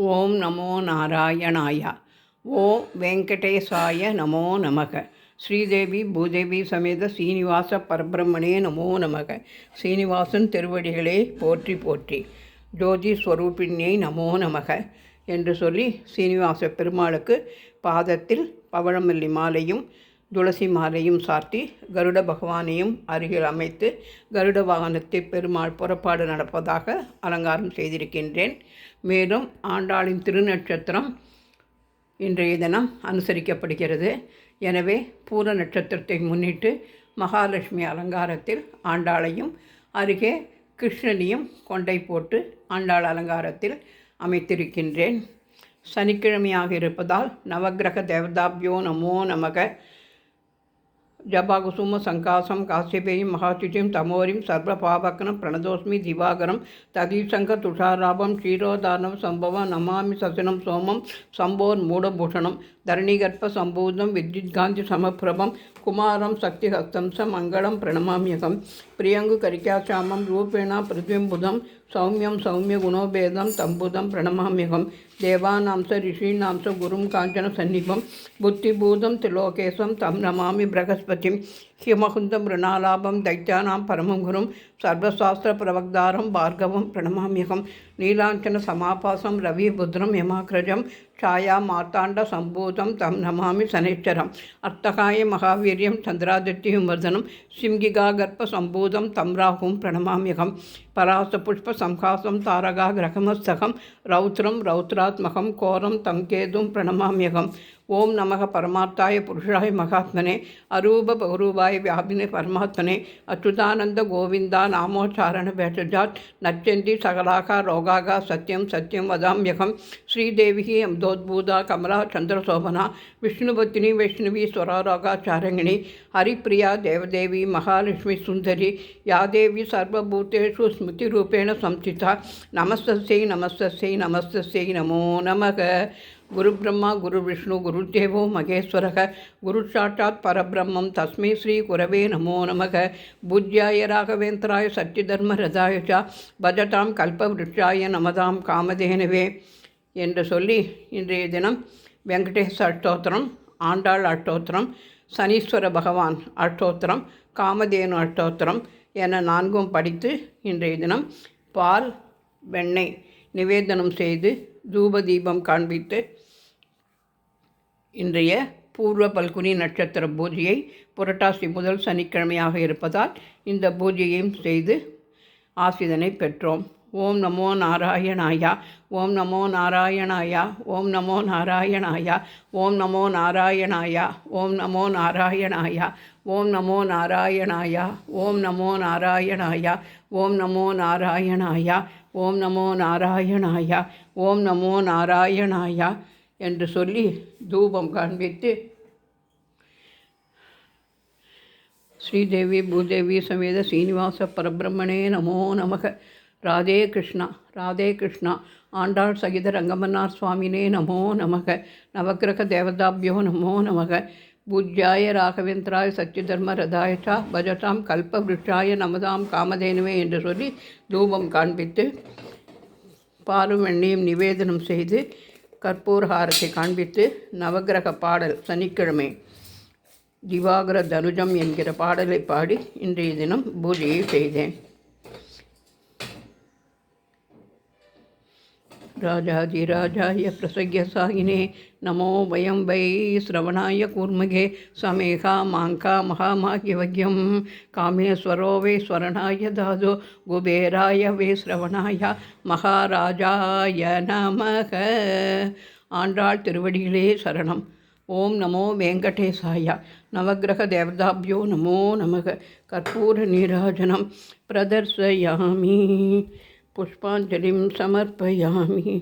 ஓம் நமோ நாராயணாய. ஓம் வெங்கடேசாய நமோ நமக. ஸ்ரீதேவி பூதேவி சமேத சீனிவாச பரபிரம்மனே நமோ நமக. சீனிவாசன் திருவடிகளே போற்றி போற்றி. ஜோதி ஸ்வரூபிணியை நமோ நமக என்று சொல்லி சீனிவாச பெருமாளுக்கு பாதத்தில் பவழமல்லி மாலையும் துளசி மாலையும் சார்த்தி கருட பகவானையும் அருகில் அமைத்து கருட வாகனத்தில் பெருமாள் புறப்பாடு நடப்பதாக அலங்காரம் செய்திருக்கின்றேன். மேலும் ஆண்டாளின் திருநட்சத்திரம் இன்றைய தினம் அனுசரிக்கப்படுகிறது. எனவே பூர நட்சத்திரத்தை முன்னிட்டு மகாலட்சுமி அலங்காரத்தில் ஆண்டாளையும் அருகே கிருஷ்ணனையும் கொண்டை போட்டு ஆண்டாள் அலங்காரத்தில் அமைத்திருக்கின்றேன். சனிக்கிழமையாக இருப்பதால் நவக்கிரக தேவதாபியோ நமோ நமக. ஜபாகுசும சங்காசம் காசியபேயும் மகாசுச்சியும் தமோரிம் சர்வபாபக்கனம் பிரணதோஸ்மி திவாகரம் ததீசங்க துஷாராபம் க்ஷீரோதாரணம் சம்பவம் நமாமி சசினம் சோமம் சம்போர் மூடபூஷணம் தரணிகர்ப்ப சம்பூதம் வித்யுத்காந்தி சமப்பிரபம் குமாரம் சக்திஹஸ்தம் ச மங்களம் பிரணமாமியகம் பிரியங்கு கரிக்காசாமம் ரூபேணா பிருத்விம்புதம் சௌமியம் சௌமிய குணோபேதம் தம்புதம் பிரணமாமியகம் தேவானாம் ச ரிஷீனாம் ச குரும் காஞ்சன சந்நிபம் புத்திபூதம் திலோகேசம் தம் நமாமி பிரகஸ்பதிம் ஹிமகுந்தம் ருணாலாபம் தைத்யானாம் பரமம் குரும் சர்வசாஸ்திர பிரவக்தாரம் பார்கவம் பிரணமாமியகம் நீலாஞ்சன சமாபாசம் ரவிபுத்ரம் யமாக்ரஜம் ಛಾಯಾ ಮಾರ್ತಾಂಡ ಸಂಭೂತಂ ತಂ ನಮಾಮಿ ಶನೈಶ್ಚರಂ ಅರ್ಥಕಾಯ ಮಹಾವೀರ್ಯಂ ಚಂದ್ರಾದಿತ್ಯಂ ವರ್ಧನಂ ಸಿಂಗಿಗಾಗರ್ಭ ಸಂಭೂತಂ ತಂ ರಾಹುಂ ಪ್ರಣಮಾಮ್ಯಹಂ ಪರಾಸಪುಷ್ಪ ಸಂಹಾಸಂ ತಾರಗಾ ಗ್ರಹಮಸ್ತಕಂ ರೌದ್ರಂ ರೌದ್ರಾತ್ಮಕಂ ಕೋರಂ ತಂ ಕೇತುಂ ಪ್ರಣಮಾಮ್ಯಹಂ ஓம் நமக பரமார்த்தாய புருஷாய மகாத்மனே அரூப பகுரூபாய வியாபினே பரமாத்மனே அச்சுதானந்த கோவிந்தா நாமோச்சாரண பேஷஜாத் நச்சந்தி சகலாகா ரோகாகா சத்யம் சத்யம் வதாம்யகம் ஸ்ரீதேவி அம்தோத்பூதா கமலா சந்திரசோபனா விஷ்ணுபத்தினி வைஷ்ணவி ஸ்வராரோகா சாரங்கிணி ஹரிப்பிரியா தேவதேவி மகாலட்சுமி சுந்தரி யாதேவி சர்வபூதேஷு ஸ்மிருதிரூபேண சம்சிதா நமஸ்தஸ்யை நமஸ்தஸ்யை நமஸ்தஸ்யை நமோ நமக. குரு பிரம்மா குரு விஷ்ணு குருதேவோ மகேஸ்வரக குரு சாட்சாத் பரபிரம்மம் தஸ்மை ஸ்ரீ குரவே நமோ நமக. பூஜ்யாய ராகவேந்திராய சத்யதர்ம ரதாய ச பஜதாம் கல்பவ்ருட்சாய நமதாம் காமதேனவே என்று சொல்லி இன்றைய தினம் வெங்கடேச அஷ்டோத்திரம், ஆண்டாள் அஷ்டோத்திரம், சனீஸ்வர பகவான் அஷ்டோத்திரம், காமதேனு அஷ்டோத்திரம் என 4 படித்து இன்றைய தினம் பால் வெண்ணெய் நிவேதனம் செய்து தூபதீபம் காண்பித்து இன்றைய பூர்வ பல்குனி நட்சத்திர பூஜையை புரட்டாசி முதல் சனிக்கிழமையாக இருப்பதால் இந்த பூஜையையும் செய்து ஆசிதனை பெற்றோம். ஓம் நமோ நாராயணாயா. ஓம் நமோ நாராயணாயா. ஓம் நமோ நாராயணாயா. ஓம் நமோ நாராயணாயா. ஓம் நமோ நாராயணாயா. ஓம் நமோ நாராயணாயா. ஓம் நமோ நாராயணாயா. ஓம் நமோ நாராயணாயா. ஓம் நமோ நாராயணாயா. ஓம் நமோ நாராயணாயா என்று சொல்லி தூபம் காண்பித்து ஸ்ரீதேவி பூதேவி சமேத சீனிவாச பரபிரம்மனே நமோ நமக. ராதே கிருஷ்ணா ராதே கிருஷ்ணா. ஆண்டாள் சகித ரங்கமன்னார் சுவாமினே நமோ நமக. நவக்கிரக தேவதாபியோ நமோ நமக. பூஜ்யாய ராகவேந்திராய சத்யதர்ம ரதாய ச பஜதாம் கல்பவ்ருட்சாய நமதாம் காமதேனுவே என்று சொல்லி தூபம் காண்பித்து பாலும் வெண்ணையும் நிவேதனம் செய்து கற்பூரஹாரத்தை காண்பித்து நவக்கிரக பாடல் சனிக்கிழமை திவாகர தனுஜம் என்கிற பாடலை பாடி இன்றைய தினம் பூஜையை செய்தேன். ராஜாதிராஜாய பிரசக்யசாயினே நமோ வயம் வை ஸ்ரவணாய கூர்மகே சமேகா மாங்கா மகாமாகியவக்யம் காமேஸ்வரோ வை ஸ்வரணாய தாதோ குபேராய வை ஸ்ரவணாய மகாராஜாய நமக. ஆண்டாள் திருவடிகளே சரணம். ஓம் நமோ வெங்கடேசாய. நவக்கிரக தேவதாபியோ நமோ நமக. கற்பூர நீராஜனம் பிரதர்சயாமி புஷ்பாஞ்சலிம் சமர்ப்பயாமி.